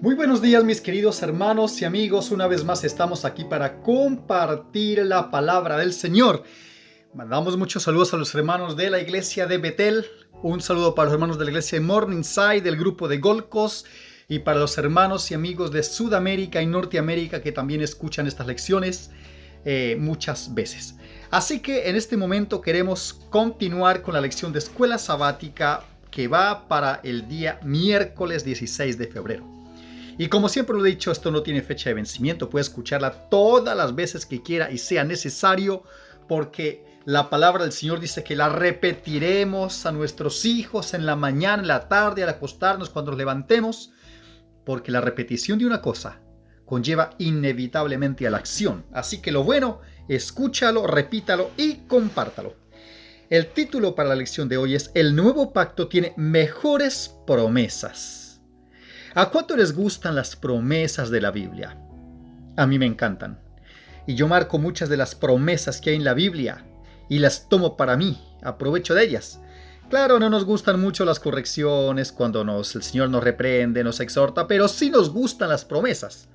Muy buenos días, mis queridos hermanos y amigos. Una vez más estamos aquí para compartir la palabra del Señor. Mandamos muchos saludos a los hermanos de la iglesia de Betel. Un saludo para los hermanos de la iglesia de Morningside, del grupo de Gold Coast, y para los hermanos y amigos de Sudamérica y Norteamérica que también escuchan estas lecciones muchas veces. Así que en este momento queremos continuar con la lección de escuela sabática que va para el día miércoles 16 de febrero. Y como siempre lo he dicho, esto no tiene fecha de vencimiento. Puede escucharla todas las veces que quiera y sea necesario, porque la palabra del Señor dice que la repetiremos a nuestros hijos en la mañana, en la tarde, al acostarnos, cuando nos levantemos, porque la repetición de una cosa conlleva inevitablemente a la acción. Así que lo bueno, escúchalo, repítalo y compártalo. El título para la lección de hoy es: El nuevo pacto tiene mejores promesas. ¿A cuánto les gustan las promesas de la Biblia? A mí me encantan. Y yo marco muchas de las promesas que hay en la Biblia y las tomo para mí, aprovecho de ellas. Claro, no nos gustan mucho las correcciones cuando el Señor nos reprende, nos exhorta, pero sí nos gustan las promesas.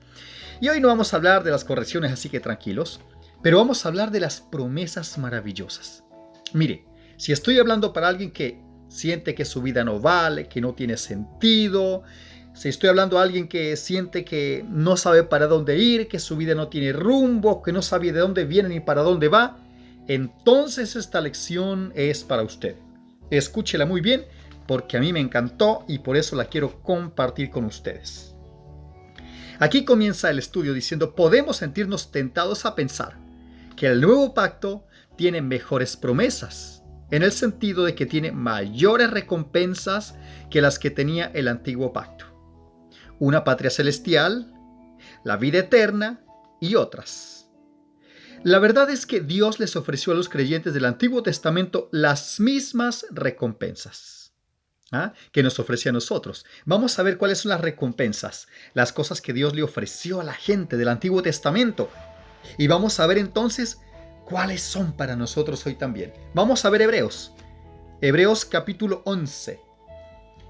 Y hoy no vamos a hablar de las correcciones, así que tranquilos, pero vamos a hablar de las promesas maravillosas. Mire, si estoy hablando para alguien que siente que su vida no vale, que no tiene sentido, si estoy hablando a alguien que siente que no sabe para dónde ir, que su vida no tiene rumbo, que no sabe de dónde viene ni para dónde va, entonces esta lección es para usted. Escúchela muy bien, porque a mí me encantó y por eso la quiero compartir con ustedes. Aquí comienza el estudio diciendo: podemos sentirnos tentados a pensar que el nuevo pacto tiene mejores promesas, en el sentido de que tiene mayores recompensas que las que tenía el antiguo pacto. Una patria celestial, la vida eterna y otras. La verdad es que Dios les ofreció a los creyentes del Antiguo Testamento las mismas recompensas que nos ofrece a nosotros. Vamos a ver cuáles son las recompensas, las cosas que Dios le ofreció a la gente del Antiguo Testamento. Y vamos a ver entonces cuáles son para nosotros hoy también. Vamos a ver Hebreos capítulo 11.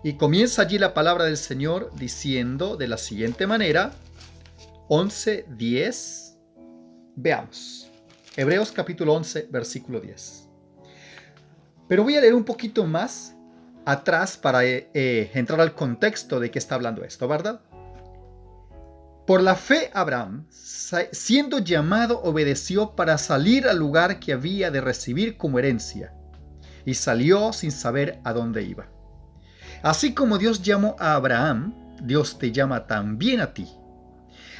Y comienza allí la palabra del Señor diciendo de la siguiente manera, 11:10. Veamos. Hebreos capítulo 11, versículo 10. Pero voy a leer un poquito más atrás para entrar al contexto de qué está hablando esto, ¿verdad? Por la fe Abraham, siendo llamado, obedeció para salir al lugar que había de recibir como herencia, y salió sin saber a dónde iba. Así como Dios llamó a Abraham, Dios te llama también a ti.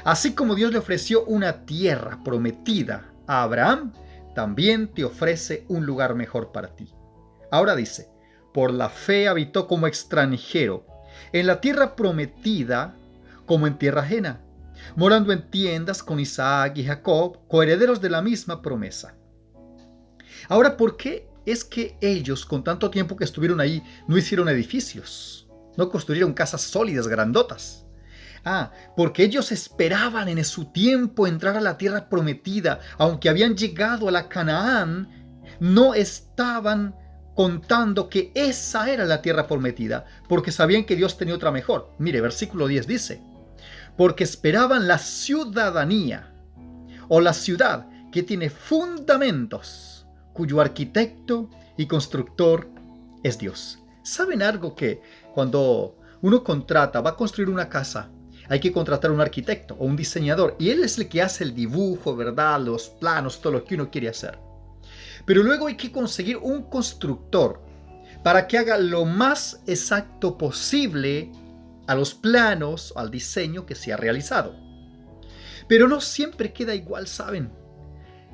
Así como Dios le ofreció una tierra prometida a Abraham, también te ofrece un lugar mejor para ti. Ahora dice: por la fe habitó como extranjero en la tierra prometida, como en tierra ajena, morando en tiendas con Isaac y Jacob, coherederos de la misma promesa. Ahora, ¿por qué es que ellos, con tanto tiempo que estuvieron ahí, no hicieron edificios? No construyeron casas sólidas, grandotas. Porque ellos esperaban en su tiempo entrar a la tierra prometida. Aunque habían llegado a la Canaán, no estaban contando que esa era la tierra prometida, porque sabían que Dios tenía otra mejor. Mire, versículo 10 dice: porque esperaban la ciudadanía, o la ciudad que tiene fundamentos, cuyo arquitecto y constructor es Dios. ¿Saben algo? Que cuando uno va a construir una casa, hay que contratar a un arquitecto o un diseñador, y él es el que hace el dibujo, ¿verdad? Los planos, todo lo que uno quiere hacer. Pero luego hay que conseguir un constructor para que haga lo más exacto posible a los planos, al diseño que se ha realizado. Pero no siempre queda igual, ¿saben?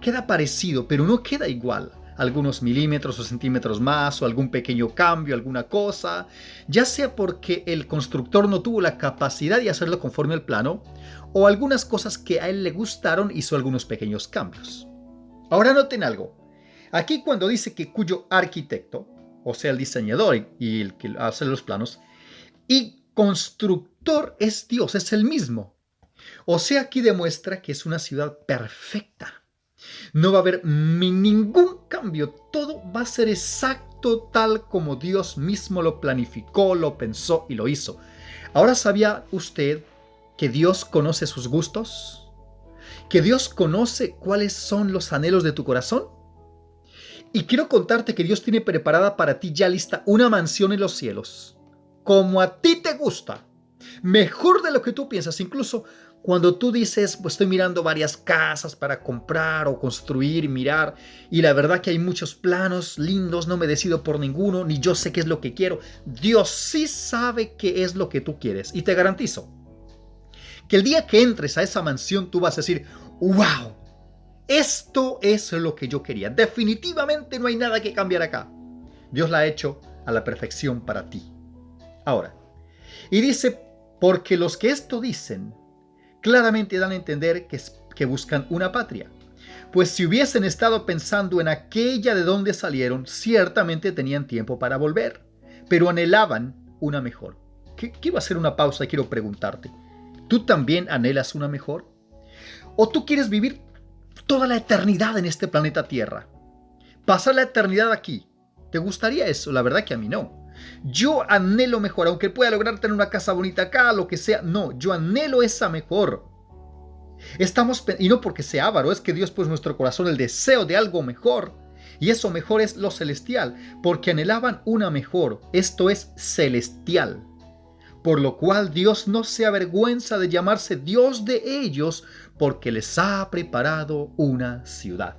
Queda parecido, pero no queda igual. Algunos milímetros o centímetros más, o algún pequeño cambio, alguna cosa, ya sea porque el constructor no tuvo la capacidad de hacerlo conforme al plano, o algunas cosas que a él le gustaron hizo algunos pequeños cambios. Ahora noten algo. Aquí cuando dice que cuyo arquitecto, o sea el diseñador y el que hace los planos, y constructor es Dios, es el mismo. O sea, aquí demuestra que es una ciudad perfecta. No va a haber ningún cambio, todo va a ser exacto tal como Dios mismo lo planificó, lo pensó y lo hizo. Ahora, ¿sabía usted que Dios conoce sus gustos? ¿Que Dios conoce cuáles son los anhelos de tu corazón? Y quiero contarte que Dios tiene preparada para ti ya lista una mansión en los cielos, como a ti te gusta, mejor de lo que tú piensas. Incluso cuando tú dices, pues estoy mirando varias casas para comprar o construir, mirar, y la verdad que hay muchos planos lindos, no me decido por ninguno, ni yo sé qué es lo que quiero. Dios sí sabe qué es lo que tú quieres, y te garantizo que el día que entres a esa mansión tú vas a decir, wow, esto es lo que yo quería. Definitivamente no hay nada que cambiar acá. Dios la ha hecho a la perfección para ti. Ahora, y dice, porque los que esto dicen, claramente dan a entender que buscan una patria. Pues si hubiesen estado pensando en aquella de donde salieron, ciertamente tenían tiempo para volver, pero anhelaban una mejor. Quiero hacer una pausa y quiero preguntarte, ¿tú también anhelas una mejor? ¿O tú quieres vivir toda la eternidad en este planeta Tierra? Pasar la eternidad aquí. ¿Te gustaría eso? La verdad que a mí no. Yo anhelo mejor, aunque pueda lograr tener una casa bonita acá, lo que sea. No, yo anhelo esa mejor. Y no porque sea avaro, es que Dios puso en nuestro corazón el deseo de algo mejor. Y eso mejor es lo celestial, porque anhelaban una mejor. Esto es celestial. Por lo cual Dios no se avergüenza de llamarse Dios de ellos, porque les ha preparado una ciudad.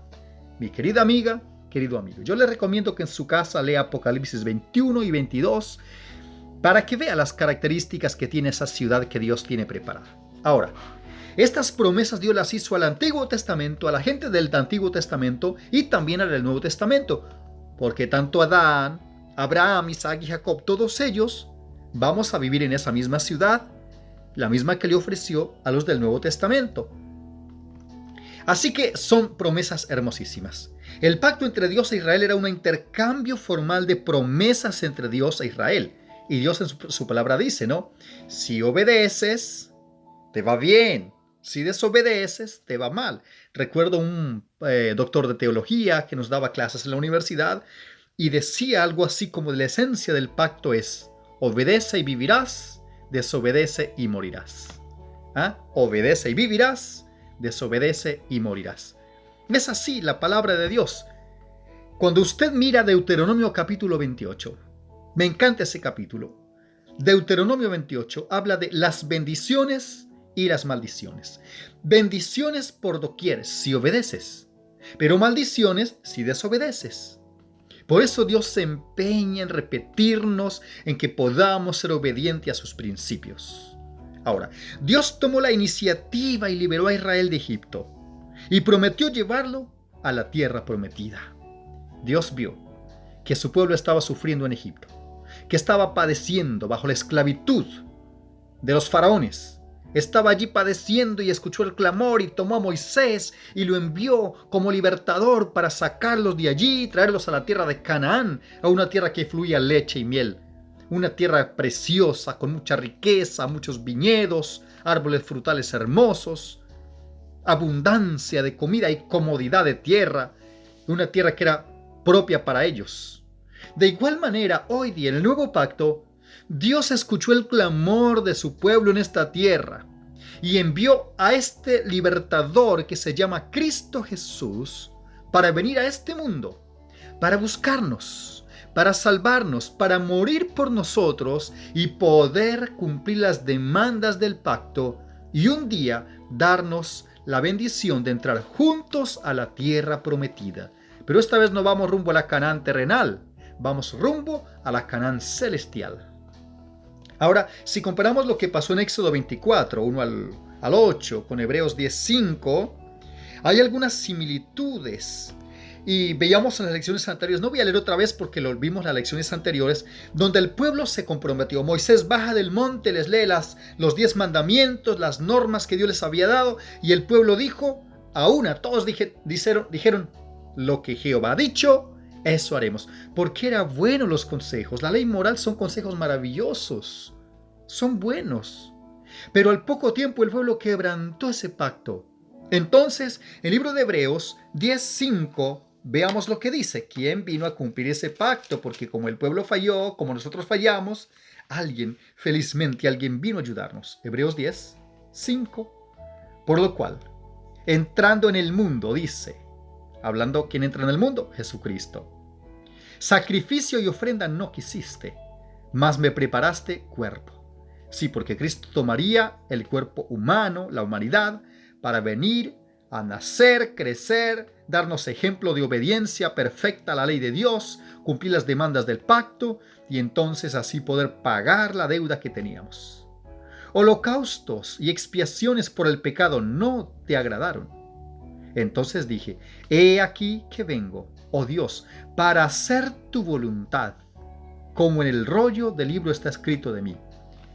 Mi querida amiga, querido amigo, yo le recomiendo que en su casa lea Apocalipsis 21 y 22 para que vea las características que tiene esa ciudad que Dios tiene preparada. Ahora, estas promesas Dios las hizo al Antiguo Testamento, a la gente del Antiguo Testamento y también al del Nuevo Testamento, porque tanto Adán, Abraham, Isaac y Jacob, todos ellos, vamos a vivir en esa misma ciudad, la misma que le ofreció a los del Nuevo Testamento. Así que son promesas hermosísimas. El pacto entre Dios e Israel era un intercambio formal de promesas entre Dios e Israel. Y Dios en su palabra dice, ¿no? Si obedeces, te va bien. Si desobedeces, te va mal. Recuerdo un doctor de teología que nos daba clases en la universidad y decía algo así como la esencia del pacto es: obedece y vivirás, desobedece y morirás. ¿Ah? Obedece y vivirás, desobedece y morirás. Es así la palabra de Dios. Cuando usted mira Deuteronomio capítulo 28, me encanta ese capítulo. Deuteronomio 28 habla de las bendiciones y las maldiciones. Bendiciones por doquier si obedeces, pero maldiciones si desobedeces. Por eso Dios se empeña en repetirnos en que podamos ser obedientes a sus principios. Ahora, Dios tomó la iniciativa y liberó a Israel de Egipto y prometió llevarlo a la tierra prometida. Dios vio que su pueblo estaba sufriendo en Egipto, que estaba padeciendo bajo la esclavitud de los faraones. Estaba allí padeciendo y escuchó el clamor y tomó a Moisés y lo envió como libertador para sacarlos de allí y traerlos a la tierra de Canaán, a una tierra que fluía leche y miel. Una tierra preciosa, con mucha riqueza, muchos viñedos, árboles frutales hermosos, abundancia de comida y comodidad de tierra. Una tierra que era propia para ellos. De igual manera, hoy día en el nuevo pacto, Dios escuchó el clamor de su pueblo en esta tierra y envió a este libertador que se llama Cristo Jesús para venir a este mundo, para buscarnos, para salvarnos, para morir por nosotros y poder cumplir las demandas del pacto y un día darnos la bendición de entrar juntos a la tierra prometida. Pero esta vez no vamos rumbo a la Canaán terrenal, vamos rumbo a la Canaán celestial. Ahora, si comparamos lo que pasó en Éxodo 24, 1 al 8, con Hebreos 10:5, hay algunas similitudes. Y veíamos en las lecciones anteriores, no voy a leer otra vez porque lo vimos en las lecciones anteriores, donde el pueblo se comprometió. Moisés baja del monte, les lee los 10 mandamientos, las normas que Dios les había dado, y el pueblo dijo, a una, todos dijeron, lo que Jehová ha dicho, eso haremos. Porque eran buenos los consejos. La ley moral son consejos maravillosos. Son buenos. Pero al poco tiempo el pueblo quebrantó ese pacto. Entonces, el libro de Hebreos 10:5, veamos lo que dice. ¿Quién vino a cumplir ese pacto? Porque como el pueblo falló, como nosotros fallamos, felizmente alguien vino a ayudarnos. Hebreos 10, 5. Por lo cual, entrando en el mundo, dice, hablando quién entra en el mundo, Jesucristo. Sacrificio y ofrenda no quisiste, mas me preparaste cuerpo. Sí, porque Cristo tomaría el cuerpo humano, la humanidad, para venir a nacer, crecer, darnos ejemplo de obediencia perfecta a la ley de Dios, cumplir las demandas del pacto y entonces así poder pagar la deuda que teníamos. Holocaustos y expiaciones por el pecado no te agradaron. Entonces dije, he aquí que vengo, oh Dios, para hacer tu voluntad, como en el rollo del libro está escrito de mí.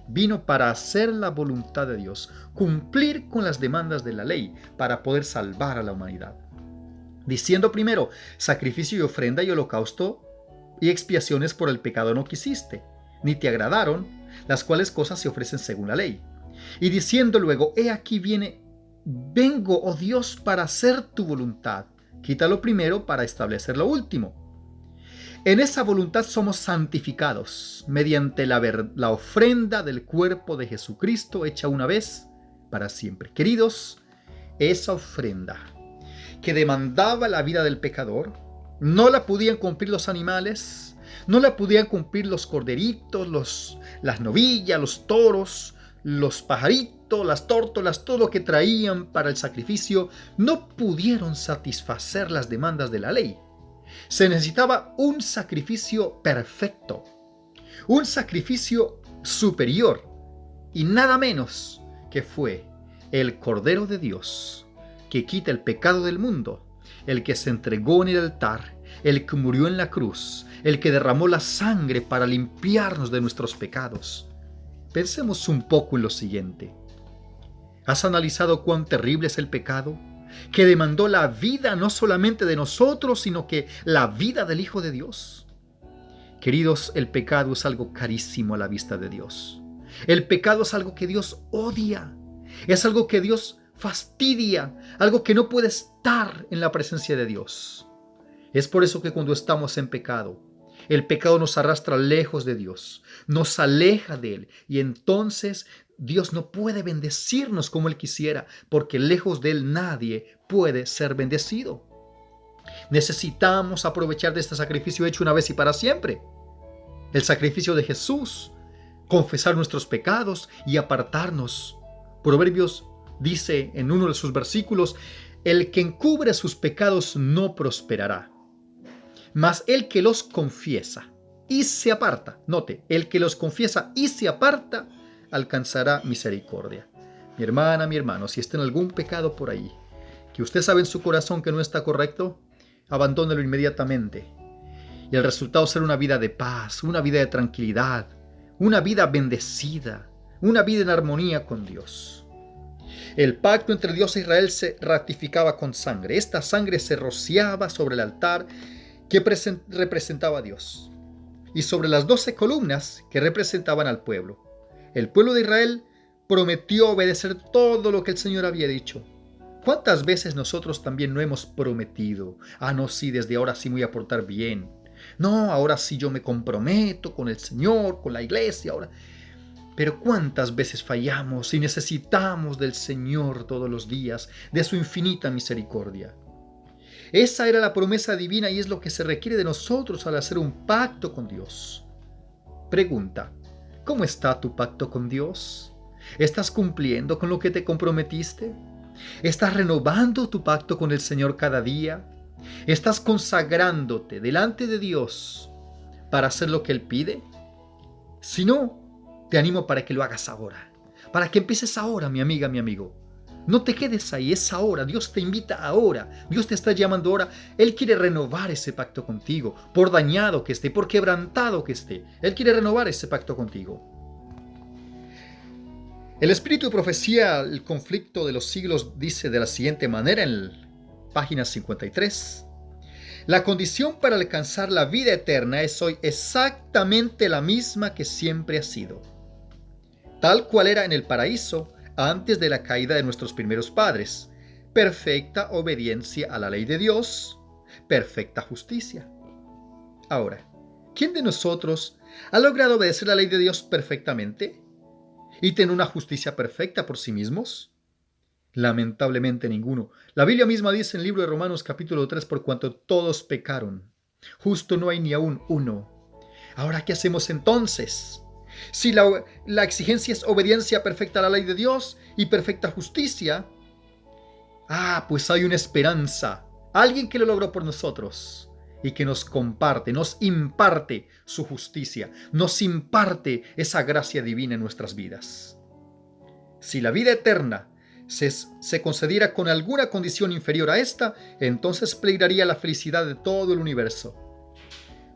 Vino para hacer la voluntad de Dios, cumplir con las demandas de la ley, para poder salvar a la humanidad. Diciendo primero, sacrificio y ofrenda y holocausto y expiaciones por el pecado no quisiste, ni te agradaron, las cuales cosas se ofrecen según la ley. Y diciendo luego, he aquí vengo, oh Dios, para hacer tu voluntad. Quita lo primero para establecer lo último. En esa voluntad somos santificados mediante la ofrenda del cuerpo de Jesucristo hecha una vez para siempre. Queridos, esa ofrenda que demandaba la vida del pecador, no la podían cumplir los animales, no la podían cumplir los corderitos, las novillas, los toros, los pajaritos, las tórtolas, todo lo que traían para el sacrificio, no pudieron satisfacer las demandas de la ley. Se necesitaba un sacrificio perfecto, un sacrificio superior, y nada menos que fue el Cordero de Dios, que quita el pecado del mundo, el que se entregó en el altar, el que murió en la cruz, el que derramó la sangre para limpiarnos de nuestros pecados. Pensemos un poco en lo siguiente. ¿Has analizado cuán terrible es el pecado? Que demandó la vida no solamente de nosotros, sino que la vida del Hijo de Dios. Queridos, el pecado es algo carísimo a la vista de Dios. El pecado es algo que Dios odia, es algo que Dios fastidia, algo que no puede estar en la presencia de Dios. Es por eso que cuando estamos en pecado, el pecado nos arrastra lejos de Dios, nos aleja de Él, y entonces Dios no puede bendecirnos como Él quisiera, porque lejos de Él nadie puede ser bendecido. Necesitamos aprovechar de este sacrificio hecho una vez y para siempre. El sacrificio de Jesús, confesar nuestros pecados y apartarnos. Proverbios dice en uno de sus versículos, el que encubre sus pecados no prosperará, mas el que los confiesa y se aparta, note, el que los confiesa y se aparta, alcanzará misericordia. Mi hermana, mi hermano, si está en algún pecado por ahí, que usted sabe en su corazón que no está correcto, abandónelo inmediatamente. Y el resultado será una vida de paz, una vida de tranquilidad, una vida bendecida, una vida en armonía con Dios. El pacto entre Dios e Israel se ratificaba con sangre. Esta sangre se rociaba sobre el altar que representaba a Dios y sobre las 12 columnas que representaban al pueblo. El pueblo de Israel prometió obedecer todo lo que el Señor había dicho. ¿Cuántas veces nosotros también no hemos prometido? No, sí, desde ahora sí me voy a portar bien. No, ahora sí yo me comprometo con el Señor, con la iglesia, ahora. Pero ¿cuántas veces fallamos y necesitamos del Señor todos los días, de su infinita misericordia? Esa era la promesa divina y es lo que se requiere de nosotros al hacer un pacto con Dios. Pregunta, ¿cómo está tu pacto con Dios? ¿Estás cumpliendo con lo que te comprometiste? ¿Estás renovando tu pacto con el Señor cada día? ¿Estás consagrándote delante de Dios para hacer lo que Él pide? Si no, te animo para que lo hagas ahora, para que empieces ahora, mi amiga, mi amigo. No te quedes ahí, es ahora. Dios te invita ahora. Dios te está llamando ahora. Él quiere renovar ese pacto contigo, por dañado que esté, por quebrantado que esté. Él quiere renovar ese pacto contigo. El espíritu de profecía, el conflicto de los siglos, dice de la siguiente manera en página 53. La condición para alcanzar la vida eterna es hoy exactamente la misma que siempre ha sido, tal cual era en el paraíso antes de la caída de nuestros primeros padres. Perfecta obediencia a la ley de Dios, perfecta justicia. Ahora, ¿quién de nosotros ha logrado obedecer la ley de Dios perfectamente? y tienen una justicia perfecta por sí mismos? Lamentablemente ninguno. La Biblia misma dice en el libro de Romanos capítulo 3, por cuanto todos pecaron. Justo no hay ni aún uno. Ahora, ¿qué hacemos entonces? Si la exigencia es obediencia perfecta a la ley de Dios y perfecta justicia, pues hay una esperanza. Alguien que lo logró por nosotros y que nos comparte, nos imparte su justicia, nos imparte esa gracia divina en nuestras vidas. Si la vida eterna se concediera con alguna condición inferior a esta, entonces peligraría la felicidad de todo el universo.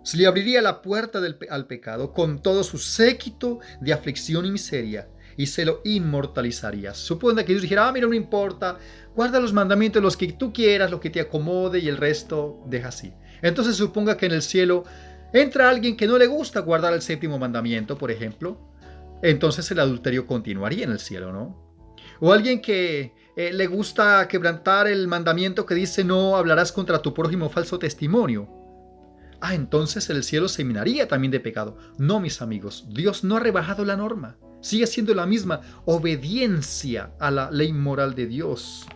Se le abriría la puerta al pecado con todo su séquito de aflicción y miseria, y se lo inmortalizaría. Supone que Dios dijera, mira, no importa, guarda los mandamientos, los que tú quieras, lo que te acomode, y el resto deja así. Entonces suponga que en el cielo entra alguien que no le gusta guardar el séptimo mandamiento, por ejemplo. Entonces el adulterio continuaría en el cielo, ¿no? O alguien que le gusta quebrantar el mandamiento que dice no hablarás contra tu prójimo falso testimonio. Entonces el cielo se minaría también de pecado. No, mis amigos, Dios no ha rebajado la norma. Sigue siendo la misma obediencia a la ley moral de Dios.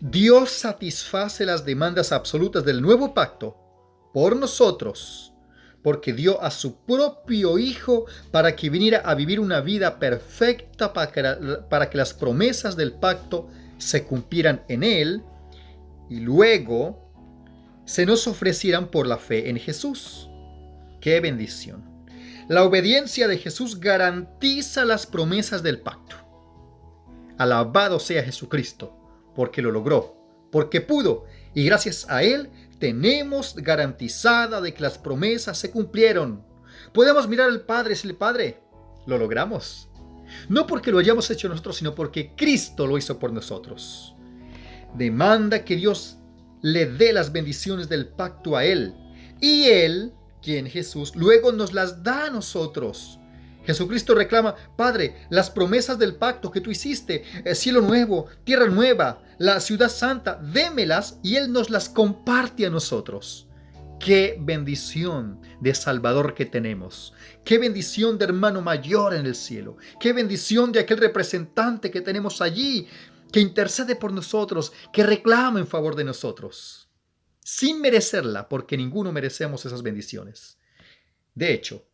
Dios satisface las demandas absolutas del nuevo pacto por nosotros, porque dio a su propio Hijo para que viniera a vivir una vida perfecta para que las promesas del pacto se cumplieran en Él y luego se nos ofrecieran por la fe en Jesús. ¡Qué bendición! La obediencia de Jesús garantiza las promesas del pacto. Alabado sea Jesucristo, porque lo logró, porque pudo, y gracias a Él tenemos garantizada de que las promesas se cumplieron. Podemos mirar al Padre y decirle, Padre, lo logramos. No porque lo hayamos hecho nosotros, sino porque Cristo lo hizo por nosotros. Demanda que Dios le dé las bendiciones del pacto a Él. Y Él, quien Jesús, luego nos las da a nosotros. Jesucristo reclama, Padre, las promesas del pacto que tú hiciste, el cielo nuevo, tierra nueva, la ciudad santa, démelas, y Él nos las comparte a nosotros. Qué bendición de Salvador que tenemos. Qué bendición de hermano mayor en el cielo. Qué bendición de aquel representante que tenemos allí, que intercede por nosotros, que reclama en favor de nosotros, sin merecerla, porque ninguno merecemos esas bendiciones. De hecho,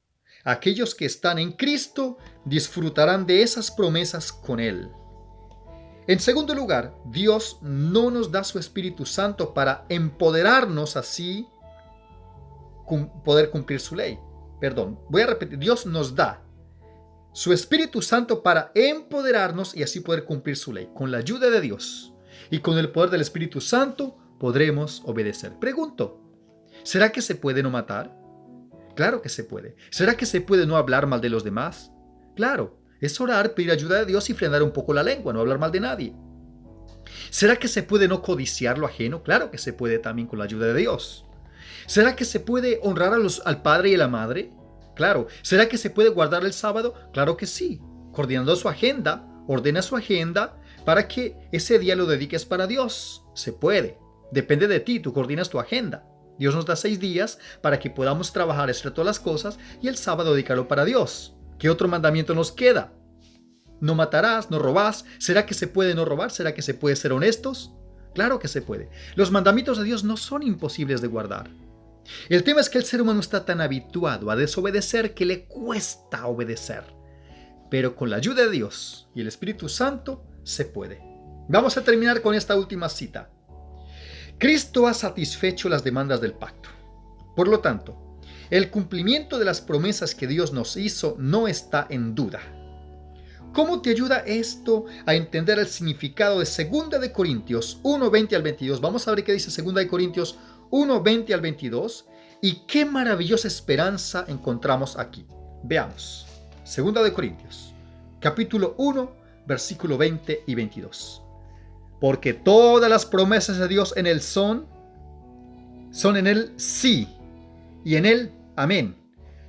aquellos que están en Cristo disfrutarán de esas promesas con Él. En segundo lugar, Dios no nos da su Espíritu Santo para empoderarnos así poder cumplir su ley. Voy a repetir, Dios nos da su Espíritu Santo para empoderarnos y así poder cumplir su ley. Con la ayuda de Dios y con el poder del Espíritu Santo podremos obedecer. Pregunto, ¿será que se puede no matar? Claro que se puede. ¿Será que se puede no hablar mal de los demás? Claro, es orar, pedir ayuda de Dios y frenar un poco la lengua, no hablar mal de nadie. ¿Será que se puede no codiciar lo ajeno? Claro que se puede también con la ayuda de Dios. ¿Será que se puede honrar al padre y a la madre? Claro. ¿Será que se puede guardar el sábado? Claro que sí. Coordinando su agenda, ordena su agenda para que ese día lo dediques para Dios. Se puede. Depende de ti, tú coordinas tu agenda. Dios nos da 6 días para que podamos trabajar entre todas las cosas y el sábado dedicarlo para Dios. ¿Qué otro mandamiento nos queda? No matarás, no robás. ¿Será que se puede no robar? ¿Será que se puede ser honestos? Claro que se puede. Los mandamientos de Dios no son imposibles de guardar. El tema es que el ser humano está tan habituado a desobedecer que le cuesta obedecer. Pero con la ayuda de Dios y el Espíritu Santo se puede. Vamos a terminar con esta última cita. Cristo ha satisfecho las demandas del pacto. Por lo tanto, el cumplimiento de las promesas que Dios nos hizo no está en duda. ¿Cómo te ayuda esto a entender el significado de 2 de Corintios 1, 20 al 22? Vamos a ver qué dice 2 de Corintios 1, 20 al 22 y qué maravillosa esperanza encontramos aquí. Veamos. 2 de Corintios, capítulo 1, versículo 20 y 22. Porque todas las promesas de Dios en Él son en Él sí y en Él amén.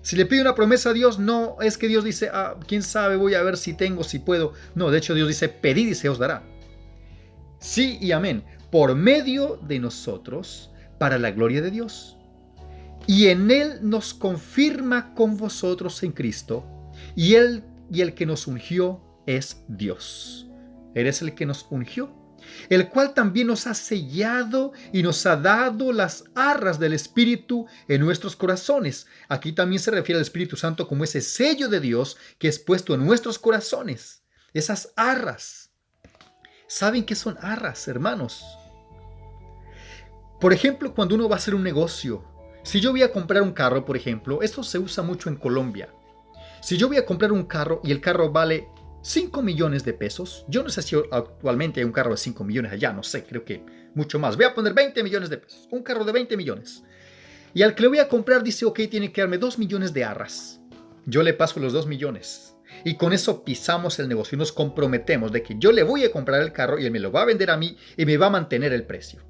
Si le pido una promesa a Dios, no es que Dios dice, quién sabe, voy a ver si tengo, si puedo. No, de hecho Dios dice, pedid y se os dará. Sí y amén. Por medio de nosotros, para la gloria de Dios. Y en Él nos confirma con vosotros en Cristo. Y Él y el que nos ungió es Dios. Eres el que nos ungió, el cual también nos ha sellado y nos ha dado las arras del Espíritu en nuestros corazones. Aquí también se refiere al Espíritu Santo como ese sello de Dios que es puesto en nuestros corazones. Esas arras. ¿Saben qué son arras, hermanos? Por ejemplo, cuando uno va a hacer un negocio, si yo voy a comprar un carro, por ejemplo, esto se usa mucho en Colombia. Si yo voy a comprar un carro y el carro vale 5 millones de pesos, yo no sé si actualmente hay un carro de 5 millones allá, no sé, creo que mucho más. Voy a poner 20 millones de pesos, un carro de 20 millones. Y al que le voy a comprar dice, ok, tiene que darme 2 millones de arras. Yo le paso los 2 millones. Y con eso pisamos el negocio y nos comprometemos de que yo le voy a comprar el carro y él me lo va a vender a mí y me va a mantener el precio.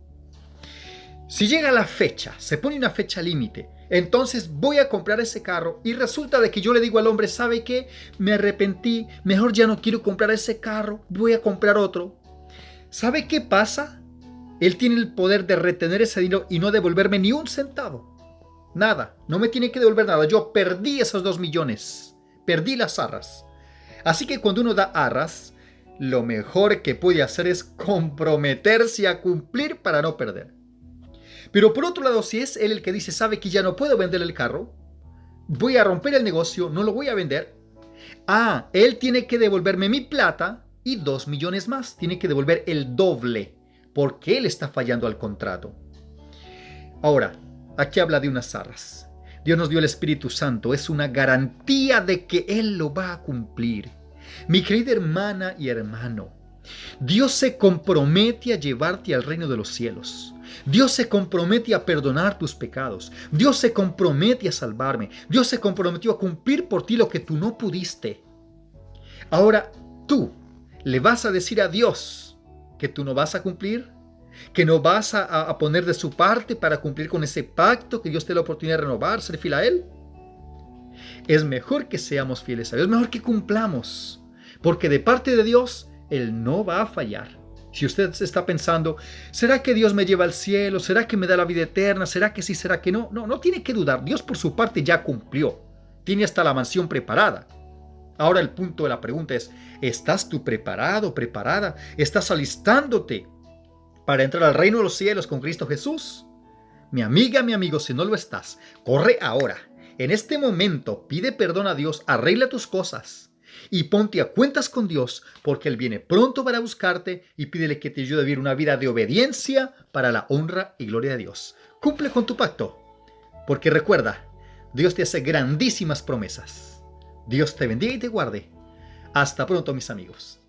Si llega la fecha, se pone una fecha límite, entonces voy a comprar ese carro y resulta de que yo le digo al hombre, ¿sabe qué? Me arrepentí, mejor ya no quiero comprar ese carro, voy a comprar otro. ¿Sabe qué pasa? Él tiene el poder de retener ese dinero y no devolverme ni un centavo. Nada, no me tiene que devolver nada. Yo perdí esos 2 millones, perdí las arras. Así que cuando uno da arras, lo mejor que puede hacer es comprometerse a cumplir para no perder. Pero por otro lado, si es él el que dice, sabe que ya no puedo vender el carro, voy a romper el negocio, no lo voy a vender. Él tiene que devolverme mi plata y 2 millones más. Tiene que devolver el doble porque él está fallando al contrato. Ahora, aquí habla de unas arras. Dios nos dio el Espíritu Santo, es una garantía de que Él lo va a cumplir. Mi querida hermana y hermano, Dios se compromete a llevarte al reino de los cielos. Dios se compromete a perdonar tus pecados. Dios se compromete a salvarme. Dios se comprometió a cumplir por ti lo que tú no pudiste. Ahora tú le vas a decir a Dios que tú no vas a cumplir, que no vas a poner de su parte para cumplir con ese pacto que Dios te da la oportunidad de renovar, ser fiel a Él. Es mejor que seamos fieles a Dios, es mejor que cumplamos, porque de parte de Dios Él no va a fallar. Si usted está pensando, ¿será que Dios me lleva al cielo? ¿Será que me da la vida eterna? ¿Será que sí? ¿Será que no? No tiene que dudar. Dios por su parte ya cumplió. Tiene hasta la mansión preparada. Ahora el punto de la pregunta es, ¿estás tú preparado, preparada? ¿Estás alistándote para entrar al reino de los cielos con Cristo Jesús? Mi amiga, mi amigo, si no lo estás, corre ahora. En este momento pide perdón a Dios, arregla tus cosas y ponte a cuentas con Dios, porque Él viene pronto para buscarte, y pídele que te ayude a vivir una vida de obediencia para la honra y gloria de Dios. Cumple con tu pacto, porque recuerda, Dios te hace grandísimas promesas. Dios te bendiga y te guarde. Hasta pronto, mis amigos.